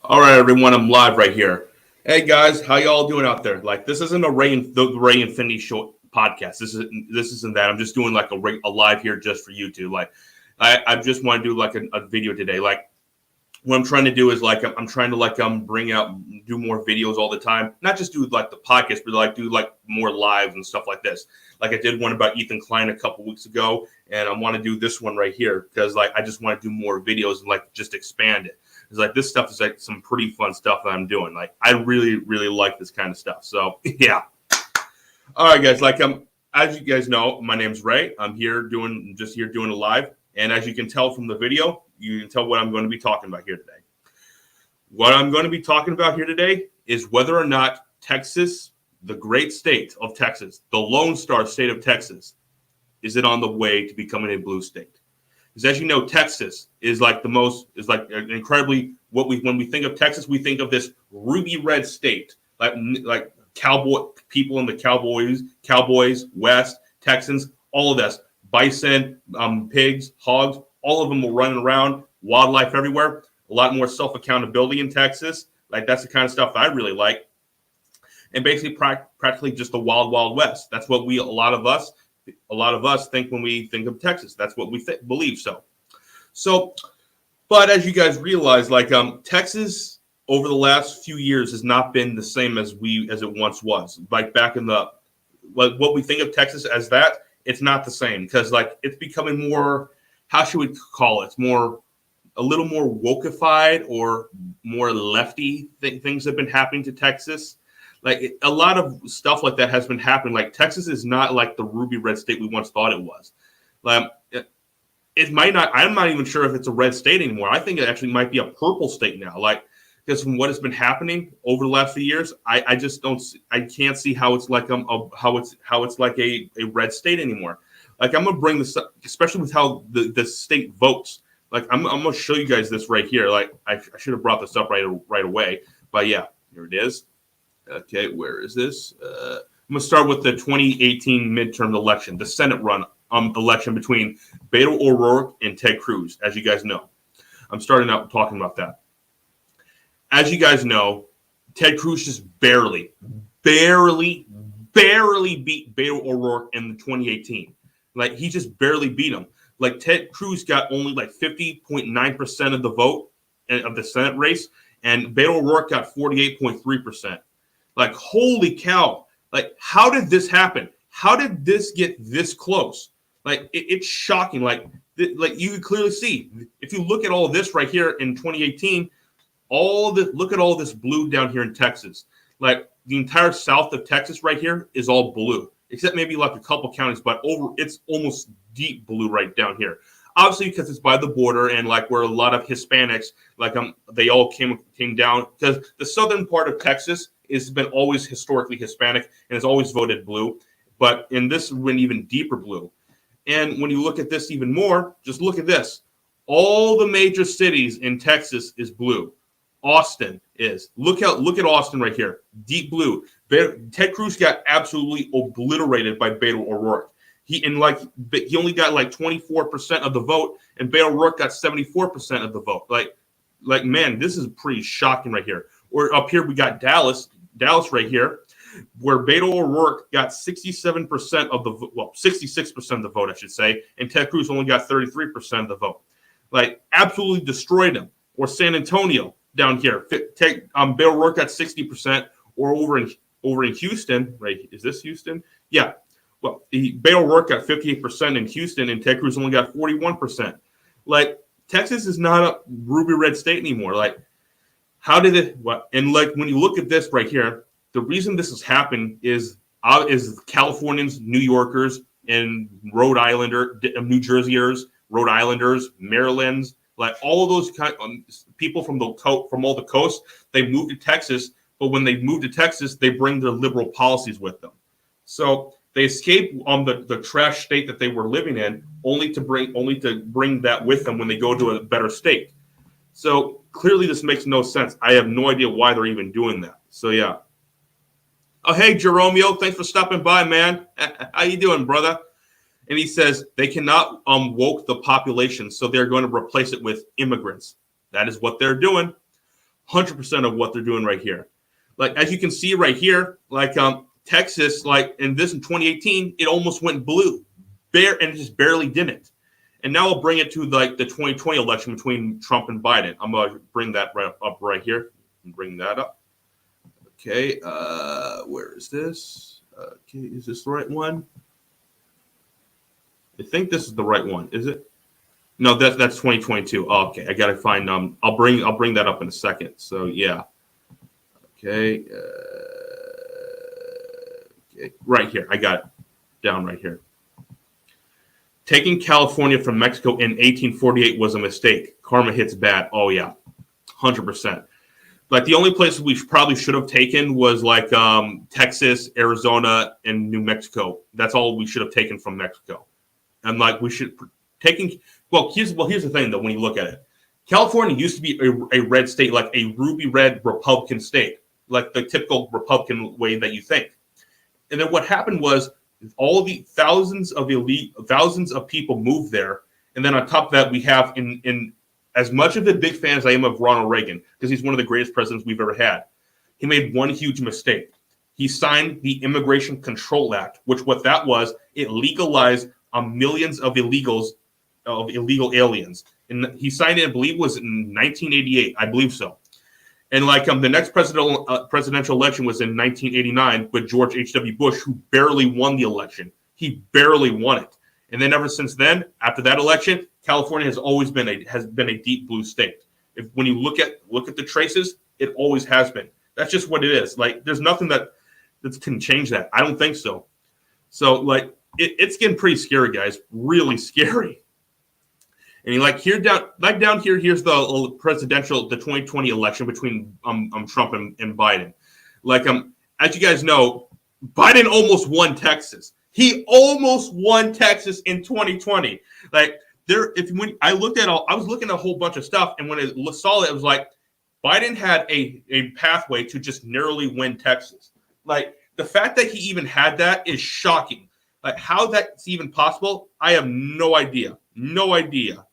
All right, everyone, I'm live right here. Hey guys, how y'all doing out there? Like, this isn't the Ray Infinity Show podcast. This isn't that. I'm just doing like a live here just for YouTube. Like, I just want to do like a video today. Like, what I'm trying to do is like I'm trying to like bring out do more videos all the time. Not just do like the podcast, but like do like more lives and stuff like this. Like I did one about Ethan Klein a couple weeks ago, and I want to do this one right here because like I just want to do more videos and like just expand it. It's like this stuff is like some pretty fun stuff that I'm doing. Like I really like this kind of stuff. So yeah. All right, guys. Like as you guys know, my name's Ray. I'm just here doing a live, and as you can tell from the video, you can tell what I'm going to be talking about here today. What I'm going to be talking about here today is whether or not Texas, the great state of Texas, the Lone Star state of Texas, is it on the way to becoming a blue state? Because as you know, Texas is like incredibly when we think of Texas, we think of this ruby red state, like cowboy people in the Cowboys, West, Texans, all of this, bison, pigs, hogs, all of them were running around, wildlife everywhere, a lot more self-accountability in Texas. Like that's the kind of stuff that I really like. And basically practically just the wild, wild west. That's what a lot of us think when we think of Texas. That's what we believe. But as you guys realize, like Texas over the last few years has not been the same as it once was. Like back in what we think of Texas as that, it's not the same because like it's becoming more. How should we call it? It's a little more wokeified or more lefty things have been happening to Texas. Like a lot of stuff like that has been happening. Like Texas is not like the ruby red state we once thought it was. Like it might not. I'm not even sure if it's a red state anymore. I think it actually might be a purple state now. Like because from what has been happening over the last few years, I just don't. I can't see how it's like how it's like a red state anymore. Like I'm gonna bring this up, especially with how the state votes. Like I'm gonna show you guys this right here. Like I should have brought this up right away, but yeah, here it is. Okay, where is this? I'm gonna start with the 2018 midterm election, the Senate run election between Beto O'Rourke and Ted Cruz. As you guys know, I'm starting out talking about that. As you guys know, Ted Cruz just barely beat Beto O'Rourke in the 2018. Like he just barely beat him. Like Ted Cruz got only like 50.9% of the vote of the Senate race, and Beto O'Rourke got 48.3%. Like holy cow! Like how did this happen? How did this get this close? Like it's shocking. Like you can clearly see if you look at all of this right here in 2018, look at all this blue down here in Texas. Like the entire south of Texas right here is all blue. Except maybe like a couple counties, but it's almost deep blue right down here. Obviously, because it's by the border and like where a lot of Hispanics, like they all came down because the southern part of Texas has been always historically Hispanic and has always voted blue, but in this went even deeper blue. And when you look at this even more, just look at this. All the major cities in Texas is blue. Austin is. Look at Austin right here. Deep blue. Ted Cruz got absolutely obliterated by Beto O'Rourke. He only got like 24% of the vote, and Beto O'Rourke got 74% of the vote. Like man, this is pretty shocking right here. Or up here we got Dallas right here, where Beto O'Rourke got 67% of the 66% of the vote, I should say, and Ted Cruz only got 33% of the vote. Like absolutely destroyed him. Or San Antonio down here, Beto O'Rourke got 60%. Or over in Houston, right? Is this Houston? Yeah. Well, Beto O'Rourke got 58% in Houston, and Ted Cruz only got 41%. Like Texas is not a ruby red state anymore. Like, how did it? What? And like when you look at this right here, the reason this has happened is Californians, New Yorkers, and New Jerseyers, Rhode Islanders, Maryland's, like all of those people from all the coast, they moved to Texas. But when they move to Texas, they bring their liberal policies with them. So they escape the trash state that they were living in, only to bring that with them when they go to a better state. So clearly, this makes no sense. I have no idea why they're even doing that. So yeah. Oh hey, Jeromeo, thanks for stopping by, man. How you doing, brother? And he says they cannot woke the population, so they're going to replace it with immigrants. That is what they're doing. 100% of what they're doing right here. Like, as you can see right here, like Texas, like in 2018, it almost went blue, and it just barely didn't. And now I'll bring it to like the 2020 election between Trump and Biden. I'm gonna bring that up right here. Bring that up. Okay, where is this? Okay, is this the right one? I think this is the right one. Is it? No, that's 2022. Oh, okay, I gotta find I'll bring that up in a second. So yeah. Okay. Okay, right here. I got it down right here. Taking California from Mexico in 1848 was a mistake. Karma hits bad. Oh yeah, 100%. Like the only places we probably should have taken was like Texas, Arizona, and New Mexico. That's all we should have taken from Mexico. And like we should taking. Here's the thing though. When you look at it, California used to be a red state, like a ruby red Republican state, like the typical Republican way that you think. And then what happened was all the thousands of people moved there, and then on top of that, we have in as much of a big fan as I am of Ronald Reagan, because he's one of the greatest presidents we've ever had, he made one huge mistake. He signed the Immigration Control Act, which what that was, it legalized millions of illegal aliens. And he signed it, I believe, was in 1988. I believe so. And like the next presidential election was in 1989 with George H.W. Bush, who barely won the election. He barely won it. And then ever since then, after that election, California has always been a deep blue state. When you look at the traces, it always has been. That's just what it is. Like there's nothing that can change that. I don't think so. So like it's getting pretty scary, guys. Really scary. And like down here, here's the 2020 election between Trump and Biden. Like as you guys know, Biden almost won Texas. He almost won Texas in 2020. Like when I was looking at a whole bunch of stuff, and when I saw it, it was like Biden had a pathway to just narrowly win Texas. Like the fact that he even had that is shocking. Like how that's even possible, I have no idea. No idea.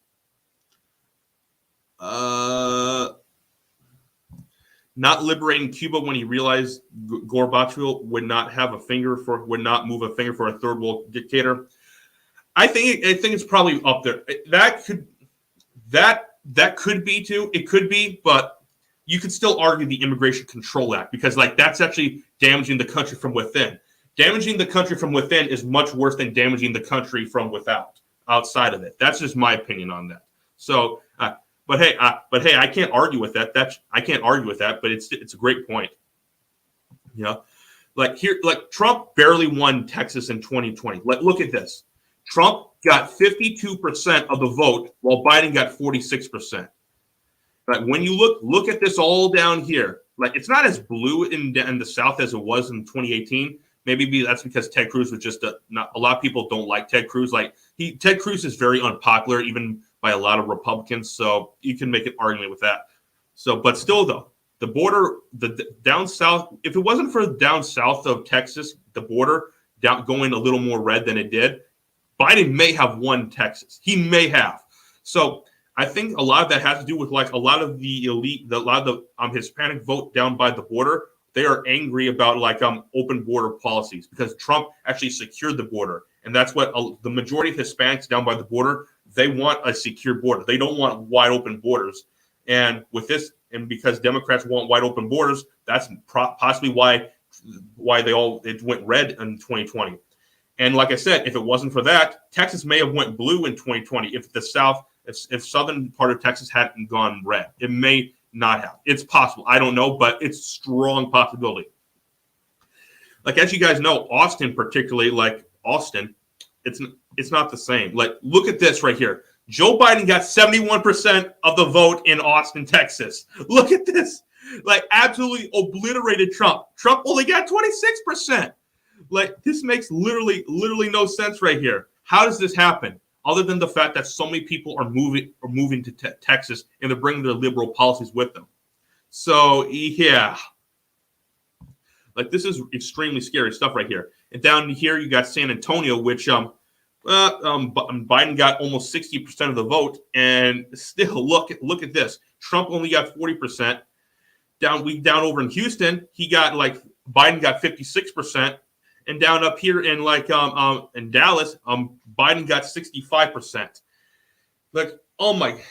Not liberating Cuba when he realized Gorbachev would not move a finger for a third world dictator. I think it's probably up there. That could be too. It could be, but you could still argue the Immigration Control Act because like that's actually damaging the country from within. Damaging the country from within is much worse than damaging the country from outside of it. That's just my opinion on that. So. But hey, I can't argue with that. I can't argue with that. But it's a great point. Yeah, like Trump barely won Texas in 2020. Look at this. Trump got 52% of the vote, while Biden got 46%. Like when you look at this all down here, like it's not as blue in the South as it was in 2018. Maybe that's because Ted Cruz was just not a lot of people don't like Ted Cruz. Like Ted Cruz is very unpopular, even by a lot of Republicans, so you can make an argument with that. So, but still, though, the border, the down south, if it wasn't for down south of Texas, the border going a little more red than it did, Biden may have won Texas. He may have. So, I think a lot of that has to do with like a lot of the elite, a lot of the Hispanic vote down by the border. They are angry about like open border policies because Trump actually secured the border, and that's what the majority of Hispanics down by the border. They want a secure border. They don't want wide open borders. And with this, and because Democrats want wide open borders, that's possibly why it went red in 2020. And like I said, if it wasn't for that, Texas may have went blue in 2020 if southern part of Texas hadn't gone red. It may not have. It's possible. I don't know, but it's a strong possibility. Like as you guys know, Austin particularly, like Austin, it's not the same. Like, look at this right here. Joe Biden got 71% of the vote in Austin, Texas. Look at this. Like, absolutely obliterated Trump. Trump only got 26%. Like, this makes literally no sense right here. How does this happen? Other than the fact that so many people are moving to Texas and they're bringing their liberal policies with them. So, yeah. Like, this is extremely scary stuff right here. And down here, you got San Antonio, which Biden got almost 60% of the vote. And still, look at this. Trump only got 40%. down over in Houston, he got like Biden got 56%, and down up here in like in Dallas, Biden got 65%. Like, oh my,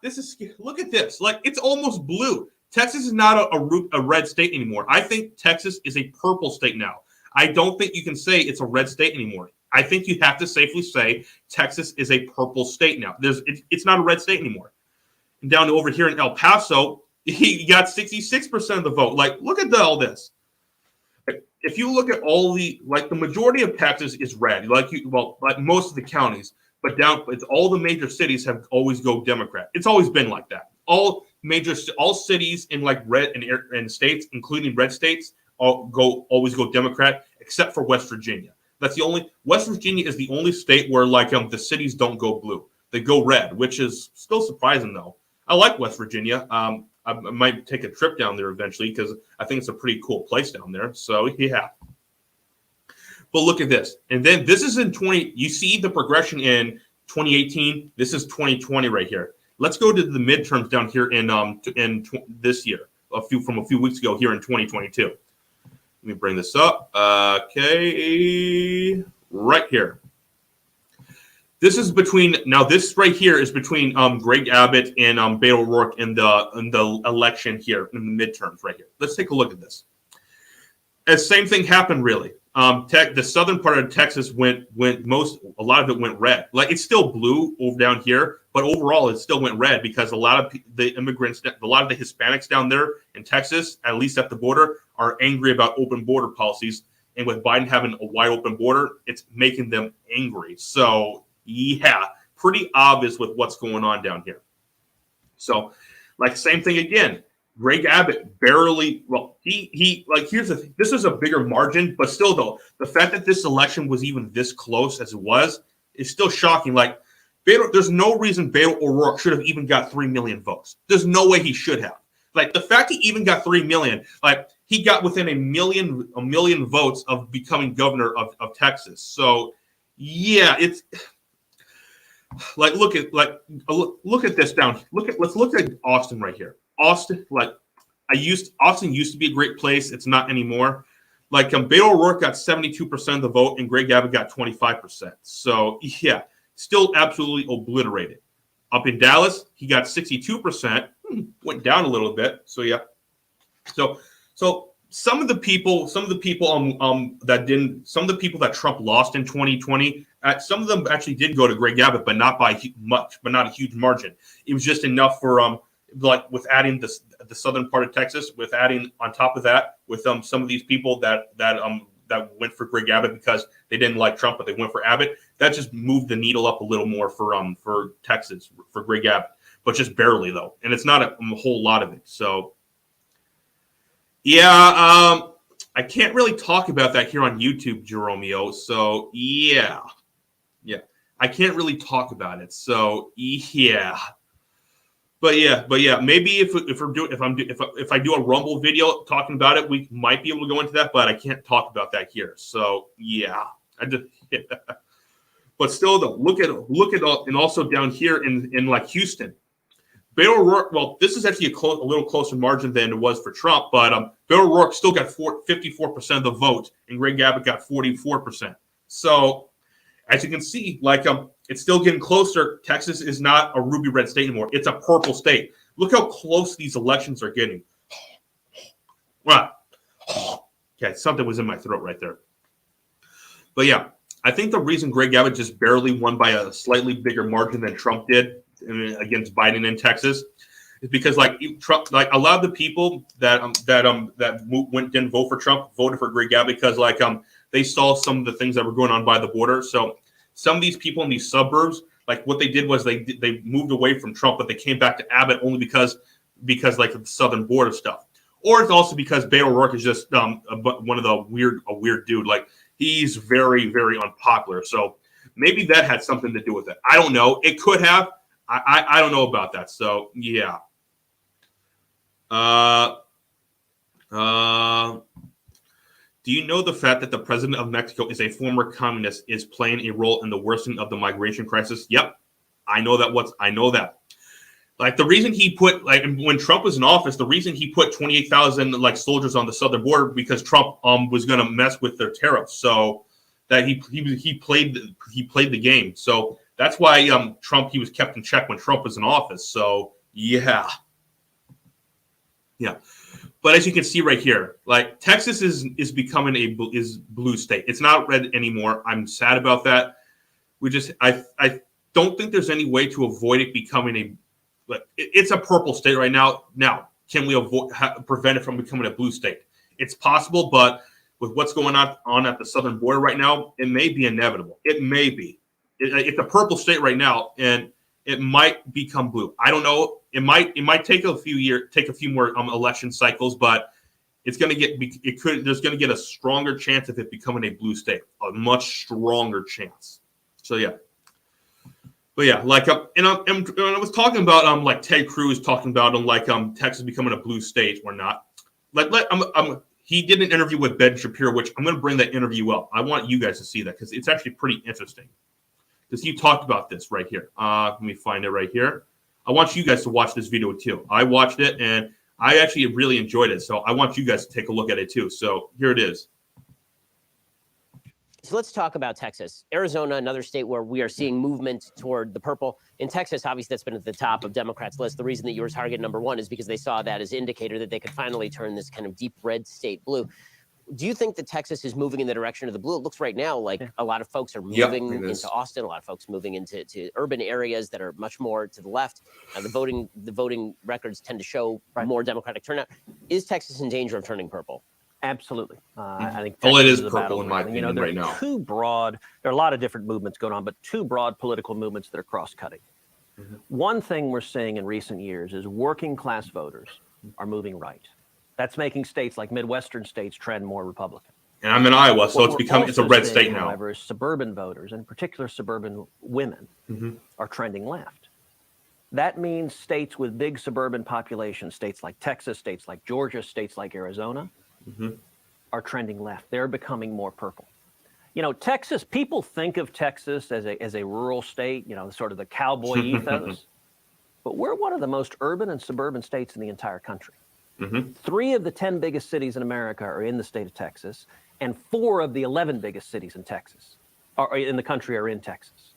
this is, look at this. Like, it's almost blue. Texas is not a red state anymore. I think Texas is a purple state now. I don't think you can say it's a red state anymore. I think you have to safely say Texas is a purple state now. It's not a red state anymore. And down over here in El Paso, he got 66% of the vote. Like, look at all this. If you look at all the majority of Texas is red, like most of the counties, but it's all the major cities have always go Democrat. It's always been like that. All cities in like red and states, including red states, always go Democrat, except for West Virginia. West Virginia is the only state where like the cities don't go blue. They go red, which is still surprising though. I like West Virginia. I might take a trip down there eventually because I think it's a pretty cool place down there. So, yeah. But look at this. And then this is in 20. You see the progression in 2018. This is 2020 right here. Let's go to the midterms down here in this year, from a few weeks ago here in 2022. Let me bring this up. Okay. Right here. This right here is between Greg Abbott and Beto O'Rourke in the election here in the midterms right here. Let's take a look at this. The same thing happened really. The southern part of Texas a lot of it went red. Like it's still blue over down here, but overall it still went red because a lot of the immigrants, a lot of the Hispanics down there in Texas, at least at the border, are angry about open border policies. And with Biden having a wide open border, it's making them angry. So yeah, pretty obvious with what's going on down here. So, like, same thing again. Greg Abbott barely. Well, here's the thing. This is a bigger margin, but still, though, the fact that this election was even this close as it was is still shocking. Like, there's no reason Beto O'Rourke should have even got 3 million votes. There's no way he should have. Like, the fact he even got 3 million, like, he got within a million votes of becoming governor of Texas. So, yeah, it's. Like look at this down. Let's look at Austin right here. Austin, Austin used to be a great place. It's not anymore. Like Beto O'Rourke got 72% of the vote and Greg Abbott got 25%. So yeah, still absolutely obliterated. Up in Dallas, he got 62%. Went down a little bit. So yeah. So some of the people that Trump lost in 2020, some of them actually did go to Greg Abbott, but not by much, but not a huge margin. It was just enough for with adding the southern part of Texas, with adding on top of that with some of these people that went for Greg Abbott because they didn't like Trump, but they went for Abbott. That just moved the needle up a little more for Texas for Greg Abbott, but just barely though, and it's not a whole lot of it. So. Yeah, I can't really talk about that here on YouTube, Jeromeo. So yeah, I can't really talk about it. So yeah, but yeah, maybe if I do a Rumble video talking about it, we might be able to go into that. But I can't talk about that here. So yeah, But still, though, look at and also down here in like Houston. Beto O'Rourke, well, this is actually a little closer margin than it was for Trump, but Beto O'Rourke still got 54% of the vote, and Greg Abbott got 44%. So, as you can see, it's still getting closer. Texas is not a ruby red state anymore; it's a purple state. Look how close these elections are getting. Wow. Okay, something was in my throat right there. But yeah, I think the reason Greg Abbott just barely won by a slightly bigger margin than Trump did against Biden in Texas is because Trump, a lot of the people that didn't vote for Trump voted for Greg Abbott because they saw some of the things that were going on by the border. So some of these people in these suburbs, what they did was they moved away from Trump, but they came back to Abbott only because of the southern border stuff. Or it's also because Beto O'Rourke is just one of a weird dude. He's very, very unpopular. So maybe that had something to do with it. I don't know. It could have. I don't know about that. So yeah. Do you know the fact that the president of Mexico is a former communist is playing a role in the worsening of the migration crisis? Yep, I know that. I know that. Like the reason he put like when Trump was in office, the reason he put 28,000 like soldiers on the southern border because Trump was going to mess with their tariffs. So that he played the game. So that's why Trump he was kept in check when Trump was in office. So yeah. But as you can see right here, like Texas is becoming is blue state. It's not red anymore. I'm sad about that. I don't think there's any way to avoid it becoming it's a purple state right now. Now, can we prevent it from becoming a blue state? It's possible, but with what's going on at the southern border right now, it may be inevitable. It may be. It's a purple state right now, and it might become blue. I don't know. It might take a few more election cycles, but there's going to get a stronger chance of it becoming a blue state, a much stronger chance. So yeah. But yeah, like and I was talking about like Ted Cruz talking about Texas becoming a blue state or not. He did an interview with Ben Shapiro, which I'm going to bring that interview up. I want you guys to see that because it's actually pretty interesting. Because he talked about this right here. Let me find it right here. I want you guys to watch this video too. I watched it and I actually really enjoyed it. So I want you guys to take a look at it too. So here it is. So let's talk about Texas. Arizona, another state where we are seeing movement toward the purple. In Texas, obviously, that's been at the top of Democrats' list. The reason that you were target number one is because they saw that as indicator that they could finally turn this kind of deep red state blue. Do you think that Texas is moving in the direction of the blue? It looks right now like a lot of folks are moving into Austin, a lot of folks moving into urban areas that are much more to the left. The voting records tend to show more Democratic turnout. Is Texas in danger of turning purple? Absolutely. I think it is purple in my opinion right now. Too broad. There are a lot of different movements going on, but two broad political movements that are cross-cutting. Mm-hmm. One thing we're seeing in recent years is working class voters are moving right. That's making states like Midwestern states trend more Republican. And I'm in Iowa, so it's a red state now. However, suburban voters, in particular suburban women, are trending left. That means states with big suburban populations, states like Texas, states like Georgia, states like Arizona, are trending left. They're becoming more purple. You know, Texas, people think of Texas as a rural state, you know, sort of the cowboy ethos, but we're one of the most urban and suburban states in the entire country. 3 of the 10 biggest cities in America are in the state of Texas, and 4 of the 11 biggest cities in Texas, or in the country, are in Texas.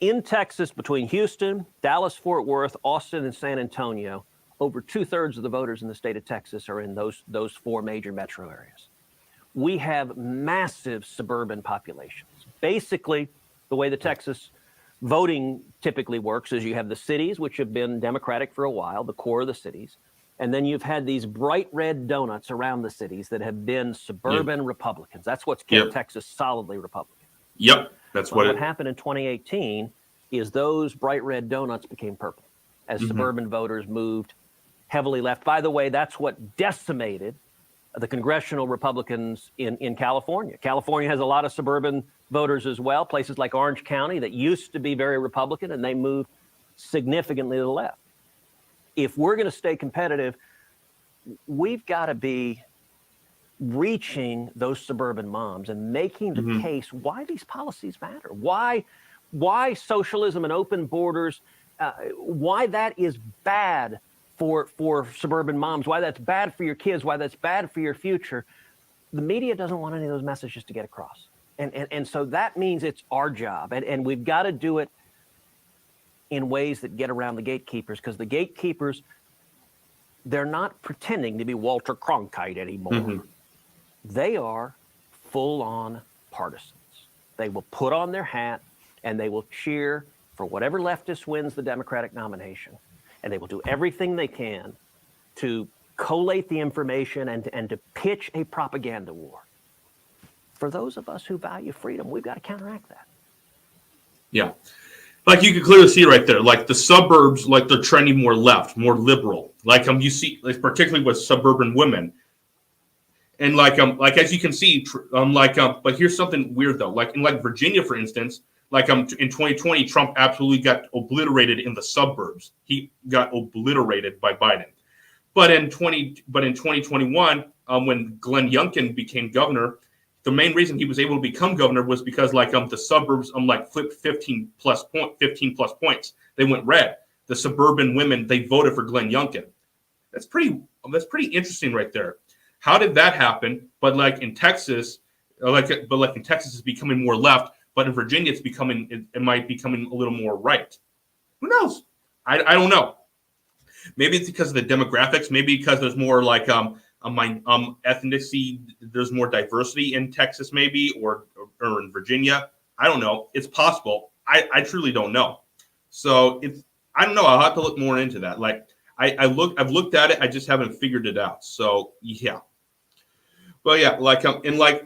In Texas, between Houston, Dallas, Fort Worth, Austin, and San Antonio, over 2/3 of the voters in the state of Texas are in those 4 major metro areas. We have massive suburban populations. Basically, the way the Texas voting typically works is you have the cities, which have been Democratic for a while, the core of the cities, and then you've had these bright red donuts around the cities that have been suburban Republicans. That's what's kept Texas solidly Republican. That's what happened in 2018 is those bright red donuts became purple as suburban voters moved heavily left. By the way, that's what decimated the congressional Republicans in California. California has a lot of suburban voters as well, places like Orange County that used to be very Republican, and they moved significantly to the left. If we're going to stay competitive, we've got to be reaching those suburban moms and making the case why these policies matter, why socialism and open borders, why that is bad for suburban moms, why that's bad for your kids, why that's bad for your future. The media doesn't want any of those messages to get across. And so that means it's our job. And we've got to do it in ways that get around the gatekeepers, because the gatekeepers, they're not pretending to be Walter Cronkite anymore. They are full-on partisans. They will put on their hat and they will cheer for whatever leftist wins the Democratic nomination. And they will do everything they can to collate the information and to pitch a propaganda war. For those of us who value freedom, we've got to counteract that. Yeah. Like you can clearly see right there, like the suburbs, like they're trending more left, more liberal. Like you see, like particularly with suburban women. And like as you can see, but here's something weird though. Like in Virginia, for instance, in 2020, Trump absolutely got obliterated in the suburbs. He got obliterated by Biden. But in 2021, when Glenn Youngkin became governor, the main reason he was able to become governor was because the suburbs flipped 15 plus points. They went red. the suburban women, they voted for Glenn Youngkin. That's pretty interesting right there. How did that happen? But like in Texas, it's becoming more left. But in Virginia, it might be becoming a little more right. Who knows? I don't know. Maybe it's because of the demographics. Maybe because there's more like ethnicity. There's more diversity in Texas, maybe, or in Virginia. I don't know. It's possible. I truly don't know. So I don't know. I'll have to look more into that. Like I've looked at it. I just haven't figured it out. So yeah. But yeah,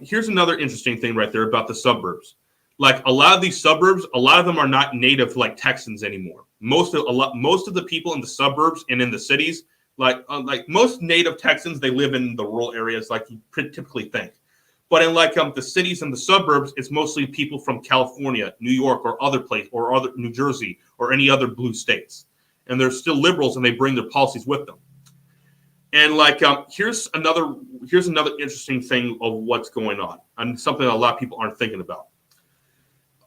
here's another interesting thing right there about the suburbs. Like a lot of these suburbs, a lot of them are not native like Texans anymore. Most of the people in the suburbs and in the cities, like most native Texans, they live in the rural areas like you typically think. But in the cities and the suburbs, it's mostly people from California, New York, or other place, or other New Jersey, or any other blue states. And they're still liberals, and they bring their policies with them. And here's another interesting thing of what's going on, and something a lot of people aren't thinking about.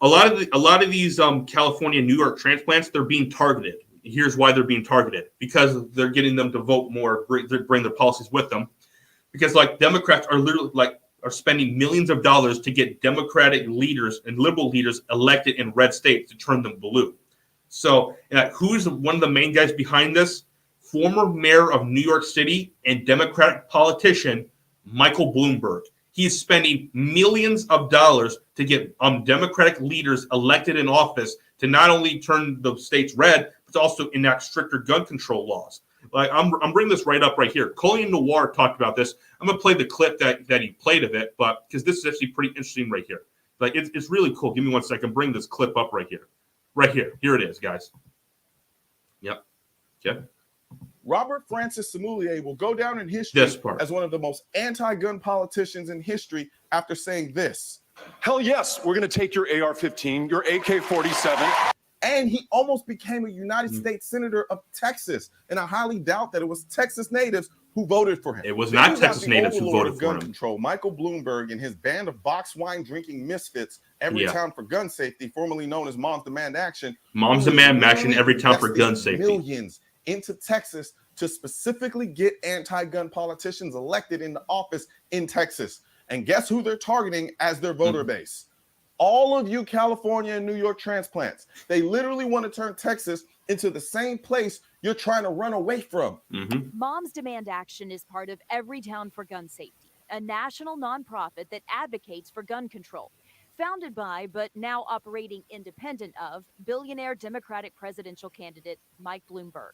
A lot of these California and New York transplants, they're being targeted. Here's why they're being targeted: because they're getting them to vote more, bring their policies with them. Because Democrats are literally are spending millions of dollars to get Democratic leaders and liberal leaders elected in red states to turn them blue. So who's one of the main guys behind this? Former mayor of New York City and Democratic politician Michael Bloomberg. He's spending millions of dollars to get Democratic leaders elected in office to not only turn the states red, but also enact stricter gun control laws. I'm bringing this right up right here. Colin Noir talked about this. I'm going to play the clip that he played of it, but because this is actually pretty interesting right here. It's really cool. Give me 1 second. Bring this clip up right here. Right here. Here it is, guys. Yep. Okay. Robert Francis Sommelier will go down in history as one of the most anti-gun politicians in history after saying this. Hell yes, we're going to take your AR-15, your AK-47. And he almost became a United States Senator of Texas. And I highly doubt that it was Texas natives who voted for him. It was not Texas natives who voted for gun him. Control, Michael Bloomberg and his band of box wine drinking misfits, Everytown for Gun Safety, formerly known as Moms Demand Action. Moms Demand Action, Everytown for Gun Safety. Millions into Texas to specifically get anti-gun politicians elected into office in Texas. And guess who they're targeting as their voter base? All of you California and New York transplants. They literally want to turn Texas into the same place you're trying to run away from. Moms Demand Action is part of Everytown for Gun Safety, a national nonprofit that advocates for gun control. Founded by, but now operating independent of, billionaire Democratic presidential candidate Mike Bloomberg.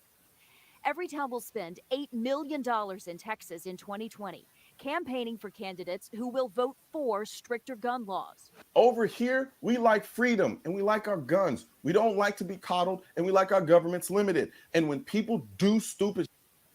Everytown will spend $8 million in Texas in 2020, campaigning for candidates who will vote for stricter gun laws. Over here, we like freedom and we like our guns. We don't like to be coddled and we like our governments limited. And when people do stupid,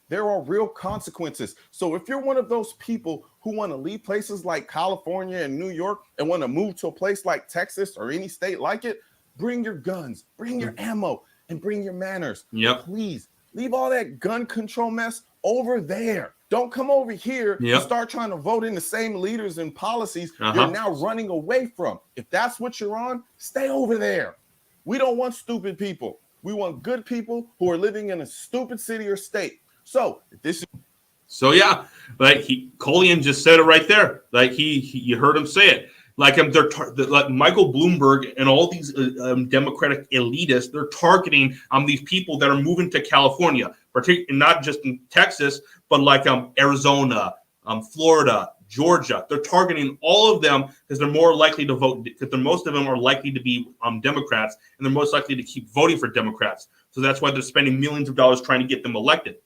there are real consequences. So if you're one of those people who want to leave places like California and New York and want to move to a place like Texas or any state like it, bring your guns, bring your ammo, and bring your manners. Please. Leave all that gun control mess over there. Don't come over here and start trying to vote in the same leaders and policies you're now running away from. If that's what you're on, stay over there. We don't want stupid people. We want good people who are living in a stupid city or state. So if this is Colin just said it right there. You heard him say it. Michael Bloomberg and all these Democratic elitists, they're targeting these people that are moving to California, particularly not just in Texas, but Arizona, Florida, Georgia. They're targeting all of them because they're more likely to vote, because most of them are likely to be Democrats, and they're most likely to keep voting for Democrats. So that's why they're spending millions of dollars trying to get them elected.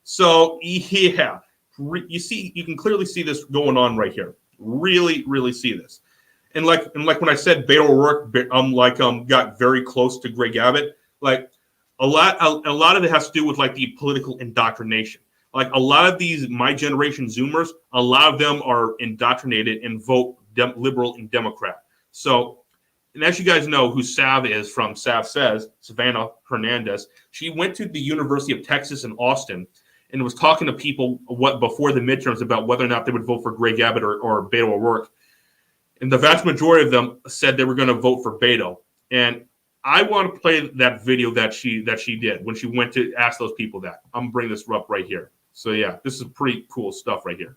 So yeah, you can clearly see this going on right here. Really, really see this. And when I said Beto O'Rourke got very close to Greg Abbott, a lot of it has to do with the political indoctrination. A lot of these my generation Zoomers, a lot of them are indoctrinated and vote liberal and Democrat. So, and as you guys know who Sav is from Sav Says, Savannah Hernandez, she went to the University of Texas in Austin and was talking to people before the midterms about whether or not they would vote for Greg Abbott or Beto O'Rourke. And the vast majority of them said they were going to vote for Beto. And I want to play that video that she did when she went to ask those people that. I'm gonna bring this up right here. So yeah, this is pretty cool stuff right here.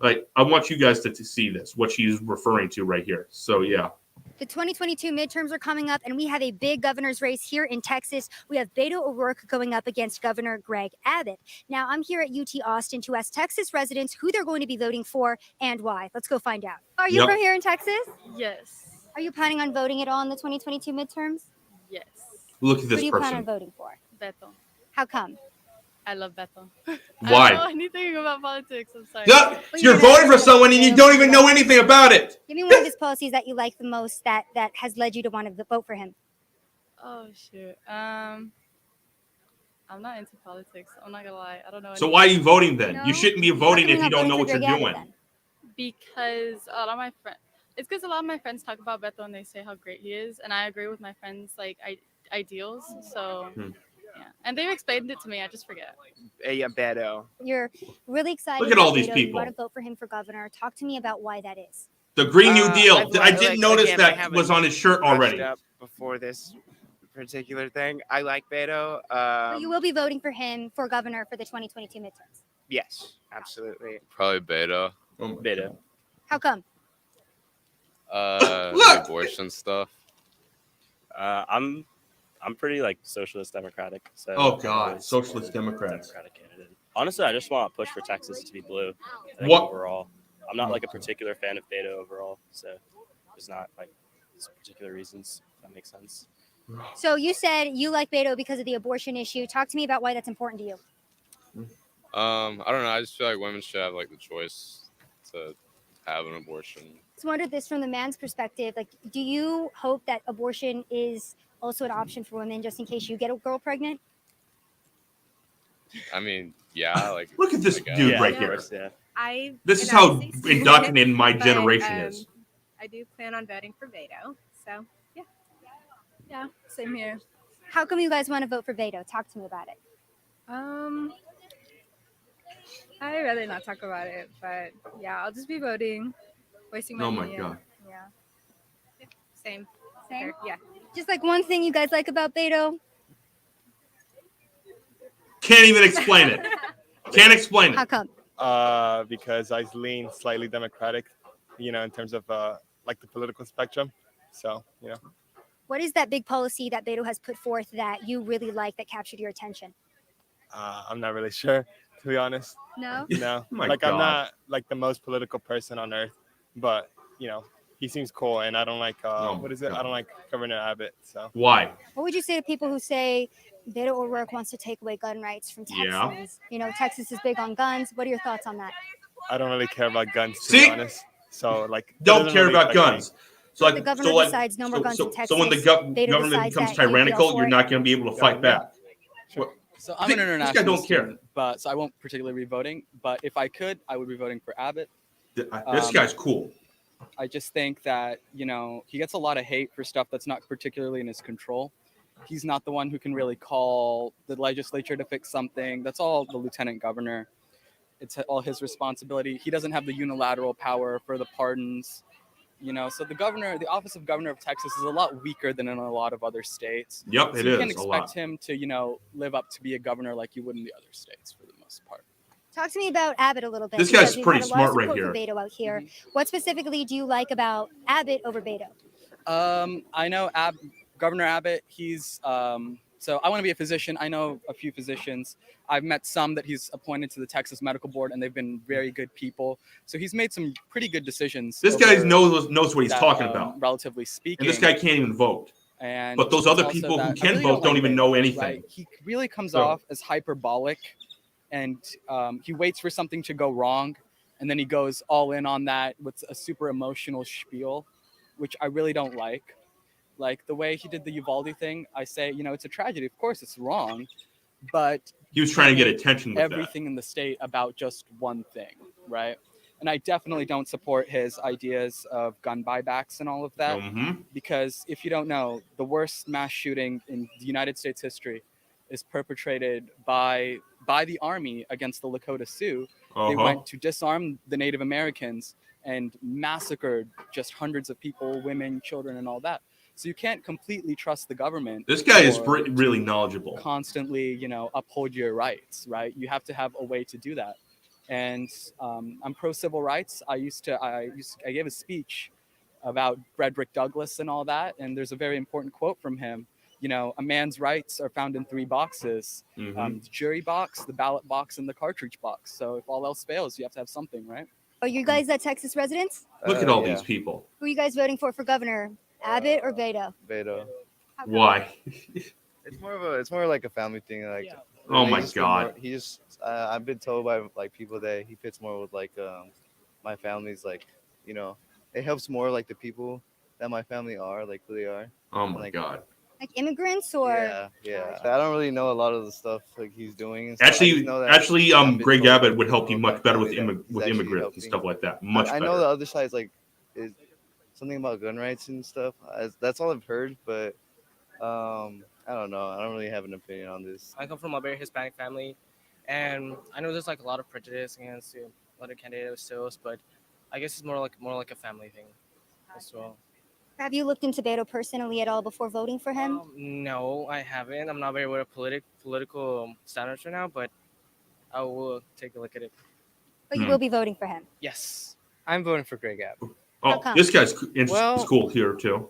Like, I want you guys to see this, what she's referring to right here. So yeah. The 2022 midterms are coming up, and we have a big governor's race here in Texas. We have Beto O'Rourke going up against Governor Greg Abbott. Now, I'm here at UT Austin to ask Texas residents who they're going to be voting for and why. Let's go find out. Are you Yep. from here in Texas? Yes. Are you planning on voting at all in the 2022 midterms? Yes. Look at Who this do you plan on person. voting for? Beto. How come? I love Beto. I Why? don't know anything about politics. I'm sorry. Yeah, Well, you're you're voting for not- someone and you don't even know anything about it. Give me one of his policies that you like the most that has led you to want to vote for him. Oh shoot. I'm not into politics. I'm not gonna lie. I don't know. So anything. why are you voting then? No? You shouldn't be How voting come if you not don't know voting what for you're Greg Abbott doing. then? Because a lot of my friends. It's because a lot of my friends talk about Beto and they say how great he is, and I agree with my friends' like ideals. So yeah, and they've explained it to me. I just forget. Hey, Beto. You're really excited. Look at all about these Beto. people. You want to vote for him for governor. Talk to me about why that is. The Green New Deal. I I've- didn't like, notice again, I that haven't was on his shirt brushed already. up before this particular thing. I like Beto. But you will be voting for him for governor for the 2022 midterms. Yes, absolutely. Probably Beta. Beto. How come? Look! The abortion stuff. I'm pretty like socialist democratic. So Oh I God, always socialist support a Democrats. Democratic candidate. Honestly, I just want to push for Texas to be blue. I think What? overall? I'm not like a particular fan of Beto overall, so there's not like some particular reasons. If that makes sense. So you said you like Beto because of the abortion issue. Talk to me about why that's important to you. I don't know. I just feel like women should have like the choice to have an abortion. So I wondered this from the man's perspective. Like, do you hope that abortion is also an option for women just in case you get a girl pregnant? I mean, yeah, like Look at this I guess. dude Yeah, right of here. course, yeah. This is how indoctrinated my generation is. I do plan on voting for Beto. So yeah, same here. How come you guys want to vote for Beto? Talk to me about it. I'd rather not talk about it, but yeah, I'll just be voting, wasting my Oh my money. God. Yeah. Same. Same? Yeah. Just like one thing you guys like about Beto. Can't even explain it. Can't explain How it. come? Because I lean slightly Democratic, in terms of like the political spectrum. So, What is that big policy that Beto has put forth that you really like that captured your attention? I'm not really sure, to be honest. No? No, My like I'm God. not like the most political person on earth, but he seems cool, and I don't like Oh what is my it? I God. don't like Governor Abbott. So Why? What would you say to people who say Beto O'Rourke wants to take away gun rights from Texans? Yeah. Texas is big on guns. What are your thoughts on that? I don't really care about guns, to See? be honest. So like, it Don't doesn't care really about affect me. guns. So like, The governor so like, decides no more guns in so when the Texas. government decides becomes that you'll be all tyrannical, for you're it. not going to be able to fight back. So I'm This an guy international don't care. student, but so I won't particularly be voting. But if I could, I would be voting for Abbott. This guy's cool. I just think that he gets a lot of hate for stuff that's not particularly in his control. He's not the one who can really call the legislature to fix something. That's all the lieutenant governor. It's all his responsibility. He doesn't have the unilateral power for the pardons. So the office of governor of Texas is a lot weaker than in a lot of other states. Yep, So it you is can a expect lot. him to, live up to be a governor like you would in the other states for the most part. Talk to me about Abbott a little bit. This because guy's we've pretty had a lot of smart right support for Beto out here. What specifically do you like about Abbott over Beto? I know Governor Abbott. He's so I want to be a physician. I know a few physicians. I've met some that he's appointed to the Texas Medical Board, and they've been very good people. So he's made some pretty good decisions. This guy over knows what he's that, talking about. relatively speaking. And this guy can't even vote. And But those it's other also people who that I can really vote don't even Beto, know anything. right? He really comes So- off as hyperbolic, and he waits for something to go wrong, and then he goes all in on that with a super emotional spiel, which I really don't like. Like the way he did the Uvalde thing, I say, it's a tragedy. Of course, it's wrong, but He was trying to get attention with everything in the state about just one thing, right? And I definitely don't support his ideas of gun buybacks and all of that, Mhm. because if you don't know, the worst mass shooting in the United States history is perpetrated by the army against the Lakota Sioux. They Uh-huh. went to disarm the Native Americans and massacred just hundreds of people, women, children, and all that. So you can't completely trust the government. This guy is or really knowledgeable. constantly, uphold your rights, right? You have to have a way to do that. And I'm pro civil rights. I gave a speech about Frederick Douglass and all that, and there's a very important quote from him. A man's rights are found in 3 boxes: the jury box, the ballot box, and the cartridge box. So if all else fails, you have to have something, right? Are you guys Texas residents? Look at all these people. Who are you guys voting for governor? Abbott or Beto? Beto. How come? Why? It's more like a family thing. Like, Oh my just God. He just I've been told by like people that he fits more with like my family's like, it helps more like the people that my family are, like who they are. Oh my like, God. Like immigrants or? Yeah. I don't really know a lot of the stuff like he's doing. And stuff. I just Actually, know that I've been Greg told Abbott by would help you people much better with that he's actually immigrants and stuff like that. Much I better. know the other side's like is something about gun rights and stuff. That's all I've heard, but I don't know. I don't really have an opinion on this. I come from a very Hispanic family, and I know there's like a lot of prejudice against other candidates still, but I guess it's more like a family thing as well. Have you looked into Beto personally at all before voting for him? No, I haven't. I'm not very aware of political standards right now, but I will take a look at it. But you will be voting for him. Yes, I'm voting for Greg Abbott. Oh, this guy's is cool here too.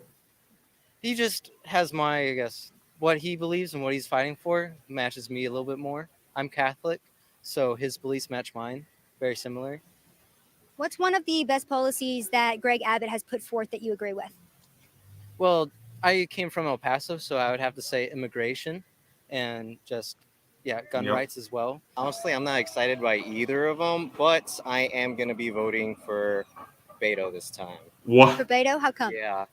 He just has I guess, what he believes and what he's fighting for matches me a little bit more. I'm Catholic, so his beliefs match mine. Very similar. What's one of the best policies that Greg Abbott has put forth that you agree with? Well, I came from El Paso, so I would have to say immigration and just, gun rights as well. Honestly, I'm not excited by either of them, but I am going to be voting for Beto this time. What? For Beto? How come? Yeah.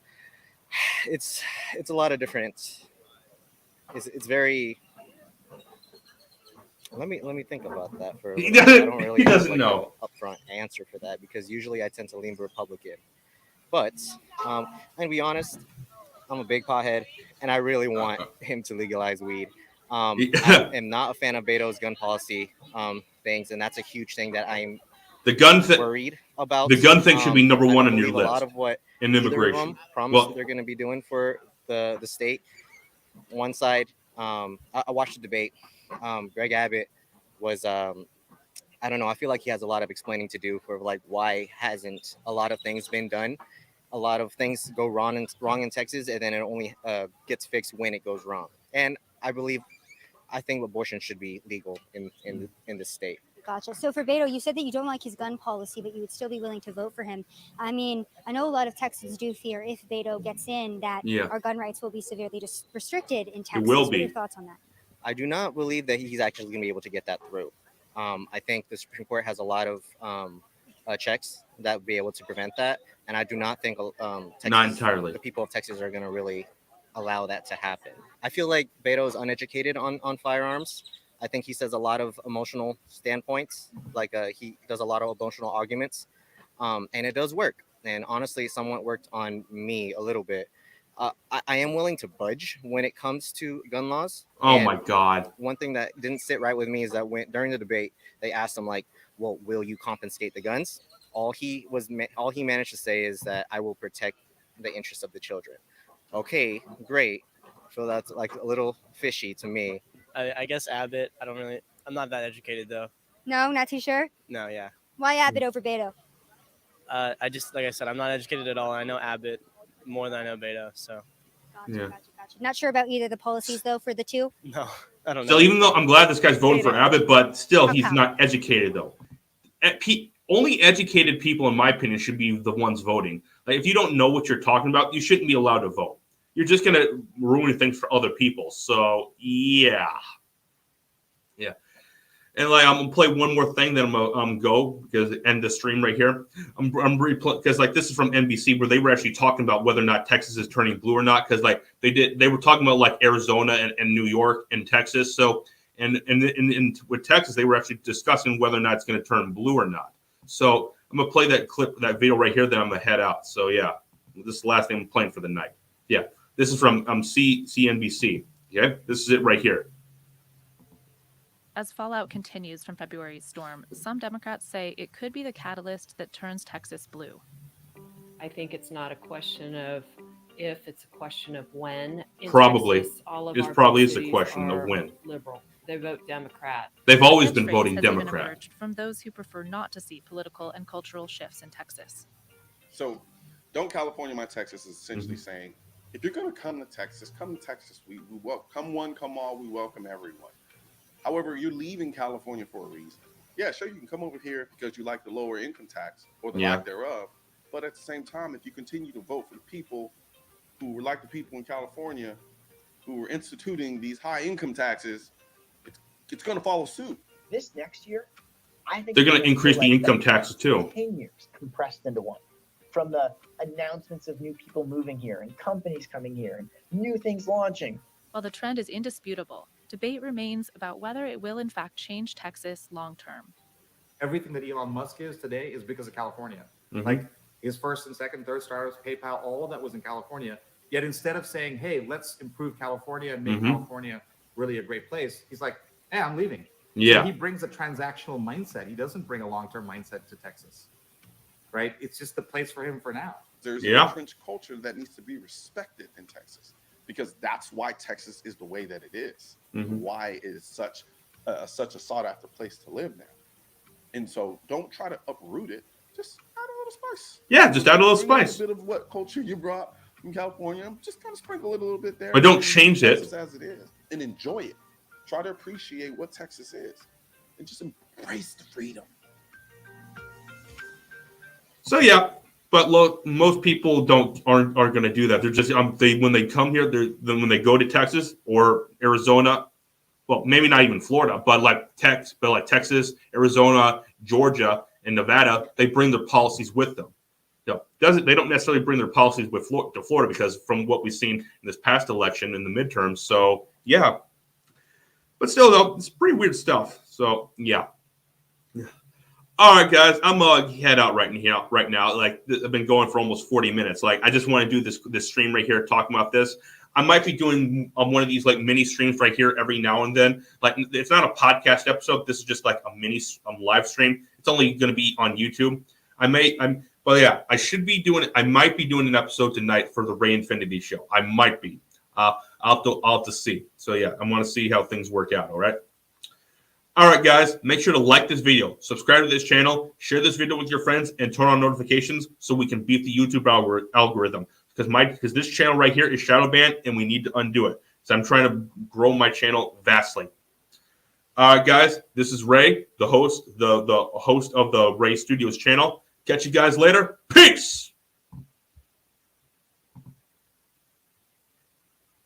It's a lot of different. It's very. Let me think about that for a He little bit. I don't really have doesn't know. an upfront answer for that because usually I tend to lean Republican. But I'm gonna be honest, I'm a big pothead, and I really want him to legalize weed. I am not a fan of Beto's gun policy things, and that's a huge thing that I'm worried about. The gun thing should be number one on your believe list. A lot of what in either of immigration. them promise they're going to be doing for the state. One side, I watched the debate. Greg Abbott was, I don't know. I feel like he has a lot of explaining to do for like why hasn't a lot of things been done. A lot of things go wrong in Texas, and then it only gets fixed when it goes wrong. And I think abortion should be legal in this state. Gotcha. So for Beto, you said that you don't like his gun policy, but you would still be willing to vote for him. I mean, I know a lot of Texans do fear if Beto gets in that our gun rights will be severely restricted in Texas. It will What are be. your thoughts on that? I do not believe that he's actually going to be able to get that through. I think the Supreme Court has a lot of checks that would be able to prevent that. And I do not think Texas, Not entirely. the people of Texas are going to really allow that to happen. I feel like Beto is uneducated on firearms. I think he says a lot of emotional standpoints, like he does a lot of emotional arguments, and it does work. And honestly, somewhat worked on me a little bit. I am willing to budge when it comes to gun laws. Oh And my God. One thing that didn't sit right with me is that during the debate, they asked him like, "Well, will you confiscate the guns?" All he managed to say is that I will protect the interests of the children. Okay, great. So that's like a little fishy to me. I guess Abbott. I'm not that educated though. No, not too sure. No, yeah. Why Abbott over Beto? I just, like I said, I'm not educated at all. I know Abbott more than I know Beto, so. Yeah. Not sure about either the policies though for the two. No, I don't know. So even though I'm glad this guy's voting for Abbott, but still he's Okay. not educated though. Only educated people, in my opinion, should be the ones voting. Like if you don't know what you're talking about, you shouldn't be allowed to vote. You're just gonna ruin things for other people. So yeah. And like I'm gonna play one more thing, then I'm gonna go because end the stream right here. I'm because like this is from NBC where they were actually talking about whether or not Texas is turning blue or not because like they were talking about like Arizona and New York and Texas. So and with Texas they were actually discussing whether or not it's going to turn blue or not. So I'm gonna play that video right here. Then I'm gonna head out. So yeah, this is the last thing I'm playing for the night. Yeah, this is from CNBC. Okay, this is it right here. As fallout continues from February's storm, some Democrats say it could be the catalyst that turns Texas blue. I think it's not a question of if, it's a question of when. In Probably. Texas, all of It our probably big is a cities question of are when. Liberal. They vote Democrat. They've always A been catchphrase voting has even Democrat. emerged from those who prefer not to see political and cultural shifts in Texas. So, don't California my Texas is essentially saying, if you're going to come to Texas, come to Texas. We welcome, come one, come all. We welcome everyone. However, you're leaving California for a reason. Yeah, sure, you can come over here because you like the lower income tax or the lack thereof. But at the same time, if you continue to vote for the people who were like the people in California who were instituting these high income taxes, it's going to follow suit. This next year, I think They're going to increase the income taxes too. 10 years compressed into one. From the announcements of new people moving here and companies coming here and new things launching. While the trend is indisputable, debate remains about whether it will in fact change Texas long term. Everything that Elon Musk is today is because of California. Mhm. Like his first and second, third startups, PayPal, all of that was in California. Yet instead of saying, hey, let's improve California and make Mhm. California really a great place, he's like, hey, I'm leaving. Yeah. So he brings a transactional mindset. He doesn't bring a long-term mindset to Texas, right? It's just the place for him for now. There's an entrenched culture that needs to be respected in Texas because that's why Texas is the way that it is. Mhm. Why it is such a sought-after place to live now. And so don't try to uproot it. Just add a little spice. Yeah, just add a little Bring spice. A bit of what culture you brought from California. Just kind of sprinkle it a little bit there. But don't and change it. Texas as it is and enjoy it. Try to appreciate what Texas is and just embrace the freedom. So yeah, but look, most people aren't going to do that. They're just when they come here, when they go to Texas or Arizona, well, maybe not even Florida, but like Texas, Arizona, Georgia, and Nevada, they bring their policies with them. They don't necessarily bring their policies with to Florida because from what we've seen in this past election in the midterms. So yeah, but still though, it's pretty weird stuff. So yeah. All right, guys, I'm gonna head out right now. Like I've been going for almost 40 minutes. Like I just want to do this stream right here, talking about this. I might be doing one of these like mini streams right here every now and then. Like it's not a podcast episode. This is just like a mini live stream. It's only going to be on YouTube. But yeah, I should be doing it. I might be doing an episode tonight for the Ray Infinity show. I might be. I'll have to see. So yeah, I want to see how things work out. All right. All right, guys, make sure to like this video, subscribe to this channel, share this video with your friends, and turn on notifications so we can beat the YouTube algorithm. Because this channel right here is shadow banned, and we need to undo it. So I'm trying to grow my channel vastly. All right, guys, this is Ray, the host of the Ray Studios channel. Catch you guys later. Peace!